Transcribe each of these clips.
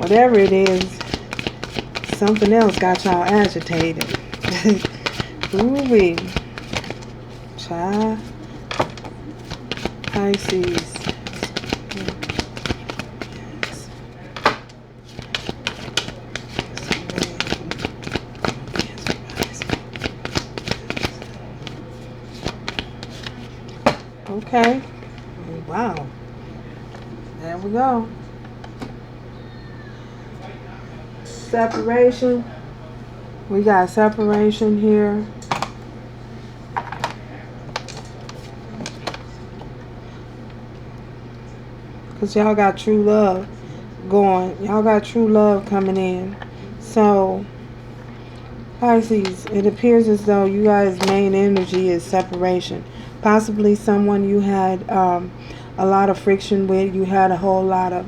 whatever it is, something else got y'all agitated. Ooh-wee. Child. Pisces. Okay. Wow. There we go. Separation. We got separation here. Because y'all got true love going. Y'all got true love coming in. So, Pisces, it appears as though you guys' main energy is separation. Possibly someone you had a lot of friction with. You had a whole lot of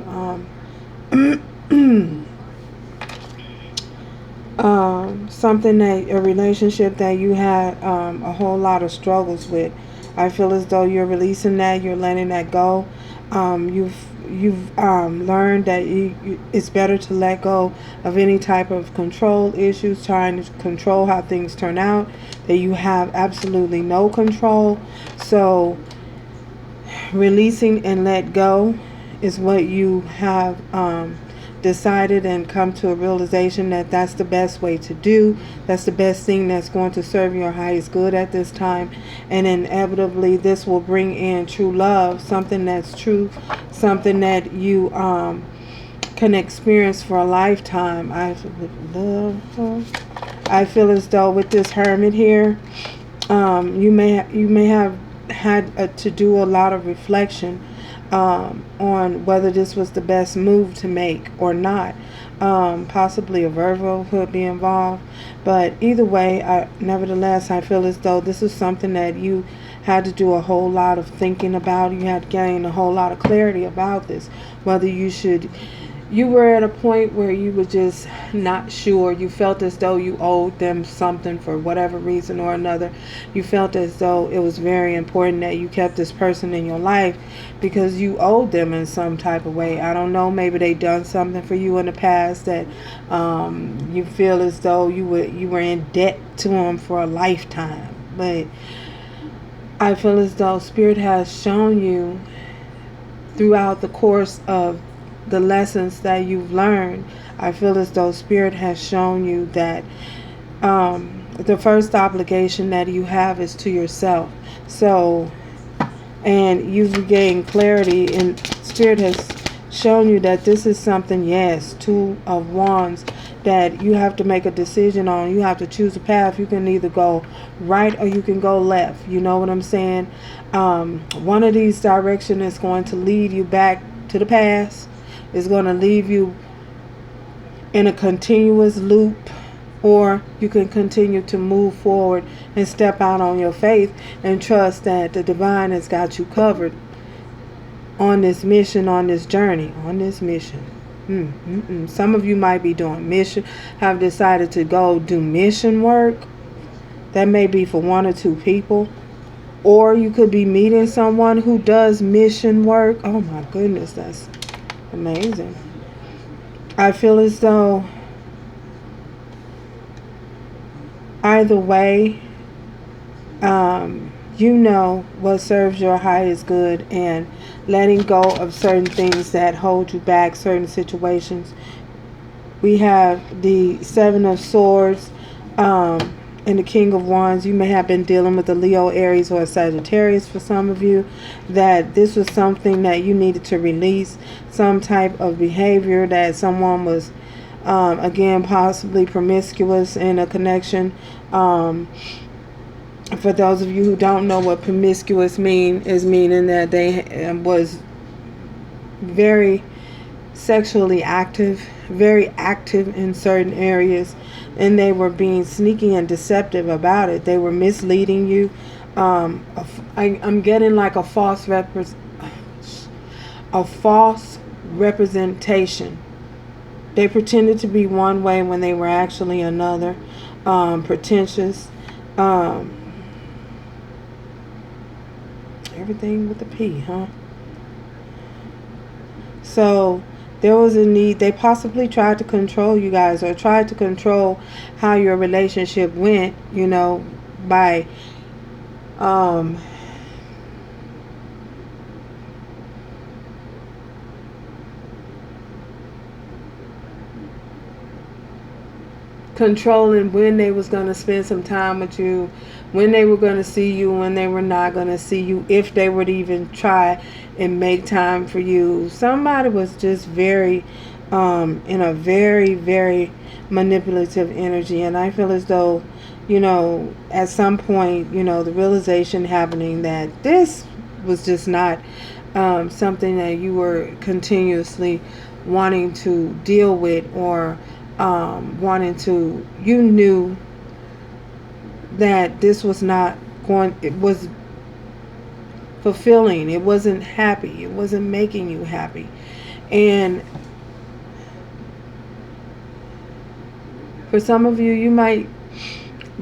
something that, a relationship that you had a whole lot of struggles with. I feel as though you're releasing that, you're letting that go. You've learned that it's better to let go of any type of control issues, trying to control how things turn out, that you have absolutely no control. So releasing and let go is what you have decided and come to a realization that that's the best way to do. That's the best thing that's going to serve your highest good at this time. And inevitably this will bring in true love, something that's true, something that you can experience for a lifetime. I feel as though with this Hermit here, you may have had to do a lot of reflection on whether this was the best move to make or not. Possibly a Virgo could be involved, but either way, nevertheless, I feel as though this is something that you had to do a whole lot of thinking about. You had to gain a whole lot of clarity about this, whether you were at a point where you were just not sure. You felt as though you owed them something for whatever reason or another. You felt as though it was very important that you kept this person in your life because you owed them in some type of way. I don't know, maybe they done something for you in the past that you feel as though you were in debt to them for a lifetime. But I feel as though Spirit has shown you throughout the course of the lessons that you've learned. I feel as though Spirit has shown you that the first obligation that you have is to yourself. So, and you've gained clarity, and Spirit has shown you that this is something, yes, Two of Wands, that you have to make a decision on. You have to choose a path. You can either go right or you can go left. You know what I'm saying? One of these directions is going to lead you back to the past. It's going to leave you in a continuous loop, or you can continue to move forward and step out on your faith and trust that the divine has got you covered on this mission, on this journey, on this mission. Some of you might be doing mission, have decided to go do mission work. That may be for one or two people. Or you could be meeting someone who does mission work. Oh my goodness, that's amazing. I feel as though either way, you know what serves your highest good, and letting go of certain things that hold you back, certain situations. We have the Seven of Swords and the King of Wands. You may have been dealing with a Leo, Aries, or a Sagittarius for some of you, that this was something that you needed to release, some type of behavior that someone was, again, possibly promiscuous in a connection. For those of you who don't know what promiscuous meaning that they was very sexually active, very active in certain areas, and they were being sneaky and deceptive about it. They were misleading you. I'm getting like a false representation. They pretended to be one way when they were actually another. Pretentious. Everything with a P, huh? So There was a need. They possibly tried to control you guys, or tried to control how your relationship went, you know, by controlling when they was going to spend some time with you, when they were going to see you, when they were not going to see you, if they would even try and make time for you. Somebody was just very in a very, very manipulative energy, and I feel as though, you know, at some point, you know, the realization happening that this was just not something that you were continuously wanting to deal with, or wanting to, you knew that this was not going, it was fulfilling, it wasn't happy, it wasn't making you happy. And for some of you, you might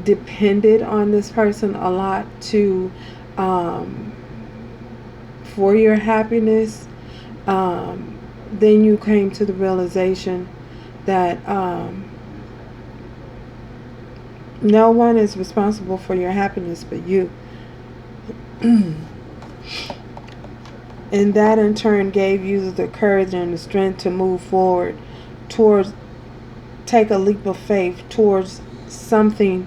depended on this person a lot to for your happiness. Then you came to the realization that no one is responsible for your happiness but you. And that in turn gave you the courage and the strength to move forward towards, take a leap of faith towards something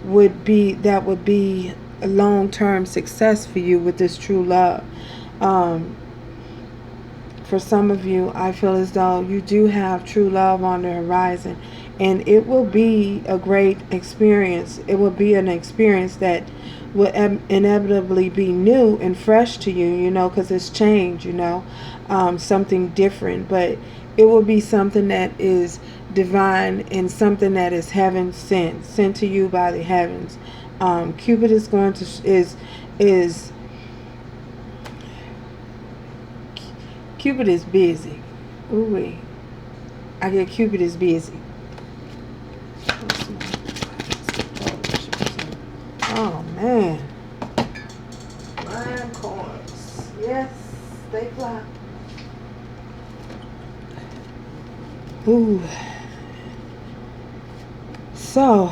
that would be a long-term success for you with this true love. For some of you, I feel as though you do have true love on the horizon, and it will be a great experience. It will be an experience that will inevitably be new and fresh to you, you know, because it's change, you know, something different. But it will be something that is divine and something that is heaven sent to you by the heavens. Cupid is going to Cupid is busy. Ooh-wee. I get Cupid is busy. Oh man. Nine coins. Yes, they fly. Ooh. So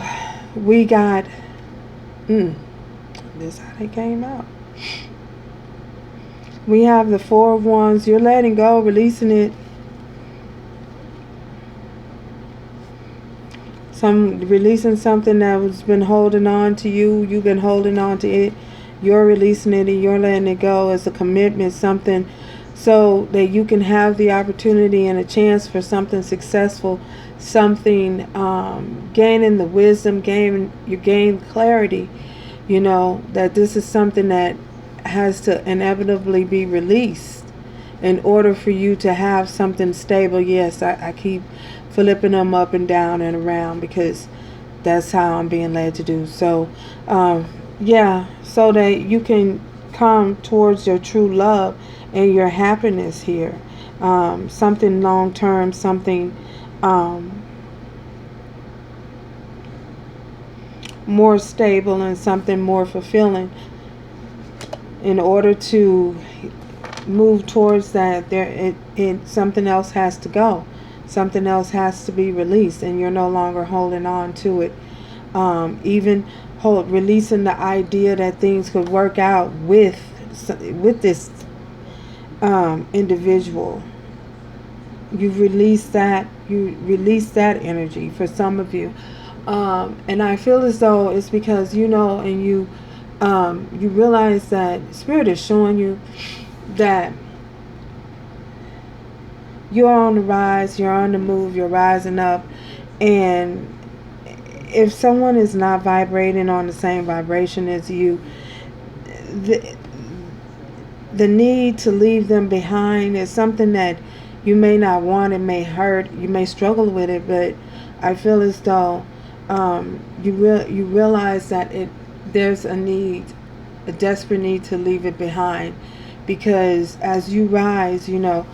we got this is how they came out. We have the Four of Wands. You're letting go, releasing it. Releasing something that has been holding on to you. You've been holding on to it. You're releasing it and you're letting it go as a commitment, something so that you can have the opportunity and a chance for something successful, something gaining the wisdom, you gain clarity, you know, that this is something that has to inevitably be released in order for you to have something stable. Yes, I keep flipping them up and down and around because that's how I'm being led to do. So yeah, so that you can come towards your true love and your happiness here. Something long term, something more stable and something more fulfilling. In order to move towards that, something else has to go. Something else has to be released, and you're no longer holding on to it. Releasing the idea that things could work out with this individual. You've released that. You release that energy for some of you, and I feel as though it's because you know, and you realize that Spirit is showing you that you're on the rise, you're on the move, you're rising up. And if someone is not vibrating on the same vibration as you, the need to leave them behind is something that you may not want. It may hurt, you may struggle with it, but I feel as though you realize that there's a desperate need to leave it behind, because as you rise, you know,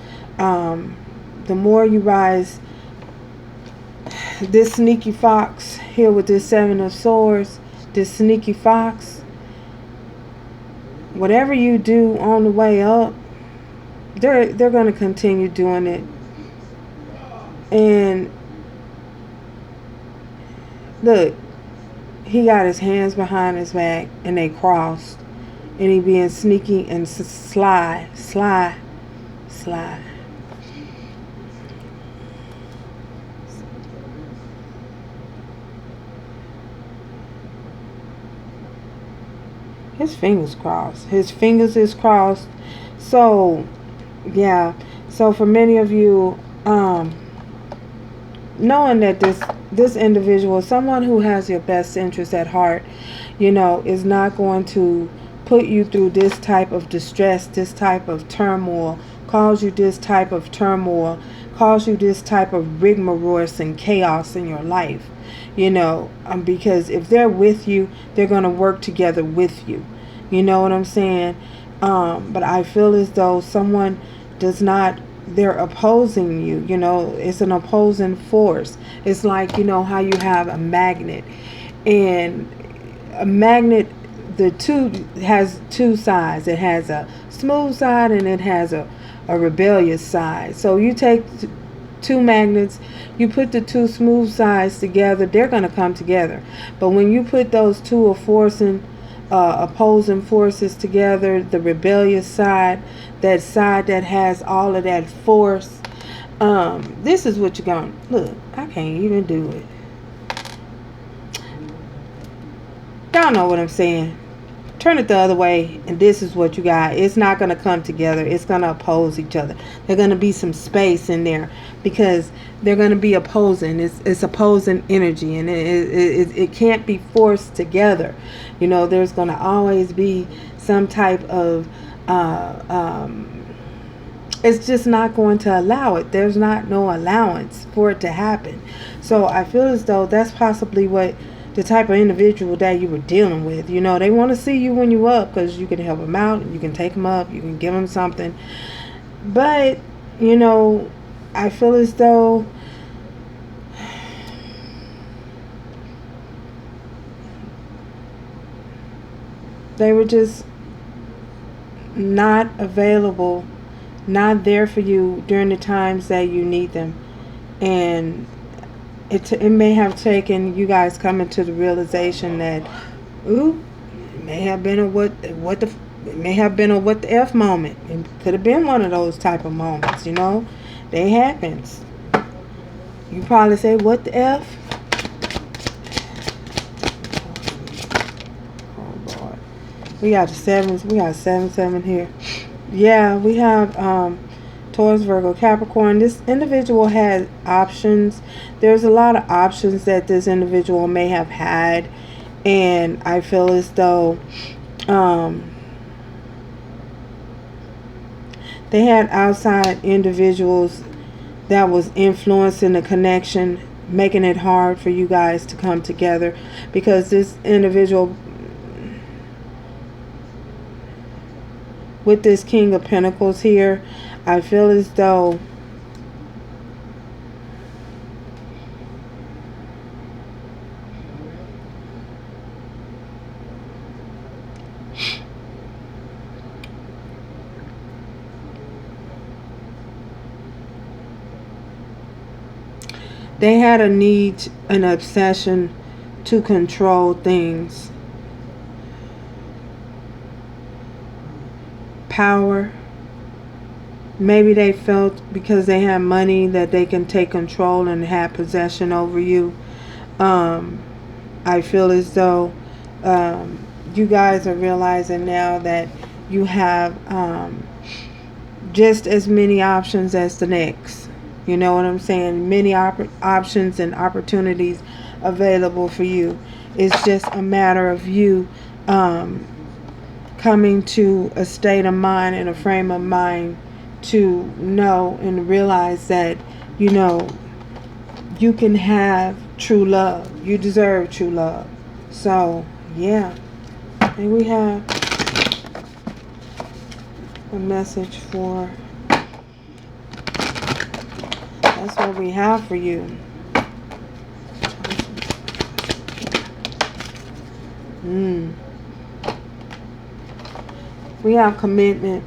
the more you rise, this sneaky fox here with this Seven of Swords, this sneaky fox, whatever you do on the way up, they're going to continue doing it And look, he got his hands behind his back and they crossed. And he being sneaky and sly. His fingers crossed. His fingers is crossed. So, yeah. So for many of you, knowing that this individual, someone who has your best interest at heart, is not going to put you through this type of distress, this type of turmoil, cause you this type of turmoil, cause you this type of rigmarole and chaos in your life. Because if they're with you, they're going to work together with you. You know what I'm saying? But I feel as though someone does not, they're opposing you. It's an opposing force. It's like, how you have a magnet. And a magnet, the two has two sides. It has a smooth side and it has a rebellious side. So you take two magnets, you put the two smooth sides together, they're going to come together. But when you put those two opposing forces together, the rebellious side, that side that has all of that force, this is what you're going to look. I can't even do it. Y'all know what I'm saying. Turn it the other way, and this is what you got. It's not going to come together. It's going to oppose each other. There's going to be some space in there because they're going to be opposing. It's opposing energy, and it can't be forced together. There's going to always be some type of it's just not going to allow it. There's no allowance for it to happen. So I feel as though that's possibly what the type of individual that you were dealing with. They want to see you when you're up because you can help them out, you can take them up, you can give them something. But I feel as though they were just not available, not there for you during the times that you need them. And it may have taken you guys coming to the realization that, it may have been a what the F moment. It could have been one of those type of moments, They happens. You probably say, what the F? Oh Lord. We got the sevens. We got 7 here. Yeah, we have Taurus, Virgo, Capricorn. This individual had options. There's a lot of options that this individual may have had, and I feel as though they had outside individuals that was influencing the connection, making it hard for you guys to come together, because this individual with this King of Pentacles here, I feel as though they had a need, an obsession to control things. Power. Maybe they felt because they had money that they can take control and have possession over you. I feel as though you guys are realizing now that you have just as many options as the next. You know what I'm saying? Many options and opportunities available for you. It's just a matter of you coming to a state of mind and a frame of mind to know and realize that, you can have true love. You deserve true love. So, yeah. And we have a message for, that's what we have for you. We have commitment.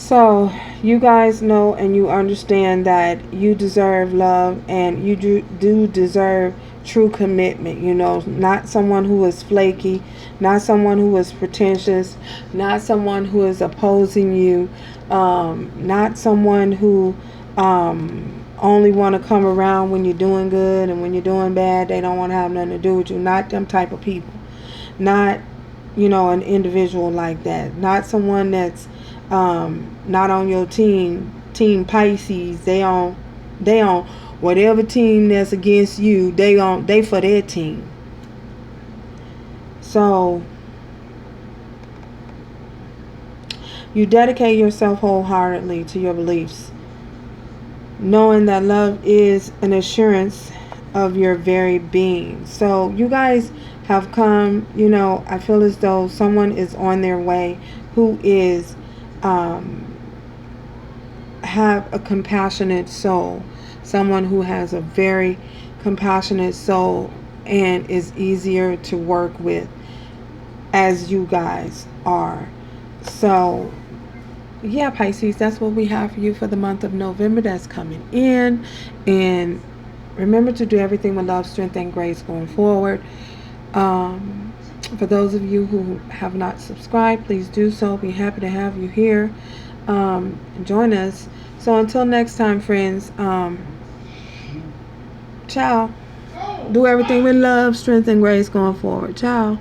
So, you guys know and you understand that you deserve love, and you do deserve true commitment. You know, not someone who is flaky, not someone who is pretentious, not someone who is opposing you, not someone who only want to come around when you're doing good, and when you're doing bad, they don't want to have nothing to do with you. Not them type of people. Not, you know, an individual like that. Not someone that's not on your team Pisces. They on whatever team that's against you. They for their team. So you dedicate yourself wholeheartedly to your beliefs, knowing that love is an assurance of your very being. So you guys have come, you know, I feel as though someone is on their way who is have a compassionate soul, someone who has a very compassionate soul and is easier to work with, as you guys are. So yeah, Pisces, that's what we have for you for the month of November that's coming in. And remember to do everything with love, strength, and grace going forward. For those of you who have not subscribed, please do so. Be happy to have you here. Join us. So until next time, friends, ciao. Do everything with love, strength, and grace going forward. Ciao.